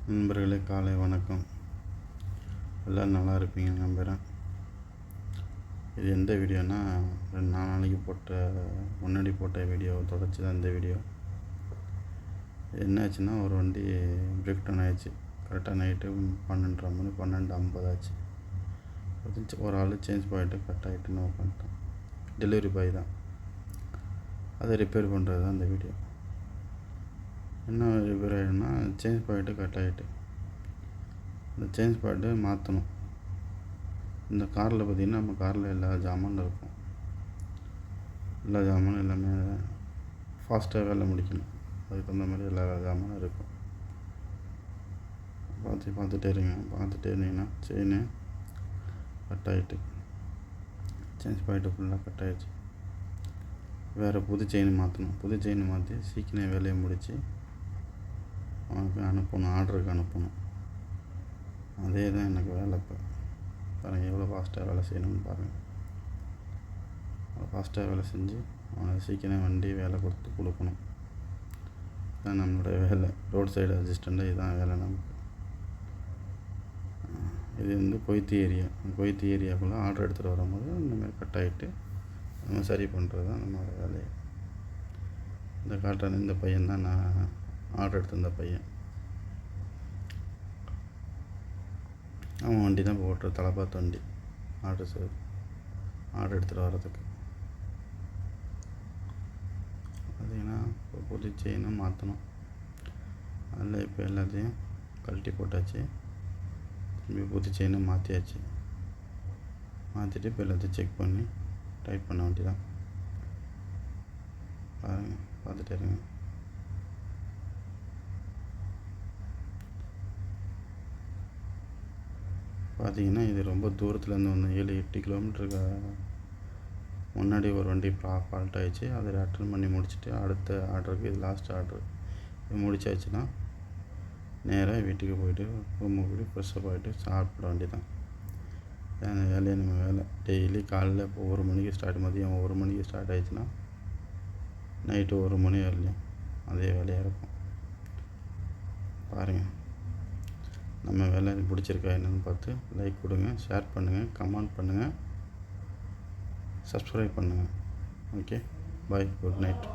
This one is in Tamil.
நண்பர்களே, காலை வணக்கம். எல்லோரும் நல்லா இருப்பீங்க நம்புகிறேன். இது எந்த வீடியோனா, 4 நாளைக்கு முன்னாடி போட்ட வீடியோ தொடர்ச்சி தான் இந்த வீடியோ. என்னாச்சுன்னா, ஒரு வண்டி பிரேக் டவுன் ஆகிடுச்சு. கரெக்டாக நைட்டு 12:30 மணி 12:50 ஆச்சு. ஒரு ஆள் சேஞ்ச் பாயிண்ட்டு கட் ஆகிட்டுன்னு உட்காந்துட்டோம். டெலிவரி பாய் தான். அதை ரிப்பேர் பண்ணுறது தான் இந்த வீடியோ. என்ன ரிப்பேர் ஆகிடும்னா, சேஞ்ச் பாயிண்ட்டு கட் ஆகிட்டு இந்த சேஞ்ச் பாயிண்ட்டு மாற்றணும். இந்த காரில் பார்த்திங்கன்னா, நம்ம காரில் எல்லா ஜாமானும் இருக்கும். எல்லா ஜாமானும் எல்லாமே ஃபாஸ்ட்டாக வேலை முடிக்கணும். அதுக்கு தகுந்த மாதிரி எல்லா ஜாமானும் இருக்கும். பார்த்துட்டே இருந்தீங்கன்னா செயின் கட் ஆகிட்டு, சேஞ்ச் பாயிண்ட்டு ஃபுல்லாக கட் ஆகிடுச்சு. வேறு புது செயின் மாற்றணும். புது செயின் மாற்றி சீக்கிரம் வேலையை முடித்து அவனுக்கு அனுப்பணும், ஆர்டருக்கு அனுப்பணும். அதே தான் எனக்கு வேலை. இப்போ பாருங்கள், எவ்வளோ ஃபாஸ்ட்டாக வேலை செய்யணும்னு பாருங்கள். ஃபாஸ்ட்டாக வேலை செஞ்சு அவனுக்கு சீக்கிரம் வண்டி வேலை கொடுக்கணும். இதுதான் நம்மளுடைய வேலை. ரோட் சைடு அசிஸ்டண்ட்டாக இதுதான் வேலை நமக்கு. இது கொய்த்தி ஏரியாக்குள்ளே ஆர்டர் எடுத்துகிட்டு வரும்போது இந்தமாதிரி கட் ஆகிட்டு நம்ம சரி பண்ணுறது தான் நம்மளோட வேலையை. இந்த காட்டுற இந்த பையன் தான் நான் ஆர்டர் எடுத்திருந்த பையன். அவன் வண்டி தான் இப்போ ஓட்டுற தலப்பாத்து வண்டி. ஆர்டர் எடுத்துகிட்டு வர்றதுக்கு பார்த்திங்கன்னா, இப்போ புது செயினும் மாற்றணும். அதில் இப்போ எல்லாத்தையும் கழட்டி போட்டாச்சு. திரும்பி புது செயினும் மாற்றியாச்சு. மாற்றிட்டு இப்போ எல்லாத்தையும் செக் பண்ணி டைட் பண்ண வேண்டி தான். பாருங்கள், பார்த்துட்டே இருங்க. பார்த்திங்கன்னா, இது ரொம்ப தூரத்துலேருந்து வந்து 7-8 கிலோமீட்டருக்கு முன்னாடி ஒரு வண்டி ஃபால்ட் ஆகிடுச்சு. அதை அட்டன் பண்ணி முடிச்சுட்டு அடுத்த ஆர்டருக்கு, இது லாஸ்ட் ஆர்டரு, இது முடிச்சாச்சுன்னா நேராக வீட்டுக்கு போய்ட்டு ரூமுக்கு போய்ட்டு ஃப்ரெஷ்ஷப் ஆகிட்டு சாப்பிட வேண்டி தான். அந்த வேலையை நம்ம வேலை டெய்லி காலையில் இப்போ 1 மணிக்கு மதியம் 1 மணிக்கு ஸ்டார்ட் ஆகிடுச்சுன்னா நைட்டு 1 மணி வரலையும் அதே வேலையாக இருக்கும். பாருங்கள், நம்ம வேலை பிடிச்சிருக்கா என்னென்னு பார்த்து லைக் கொடுங்க, ஷேர் பண்ணுங்கள், கமெண்ட் பண்ணுங்கள், சப்ஸ்கிரைப் பண்ணுங்கள். ஓகே, பாய், குட் நைட்.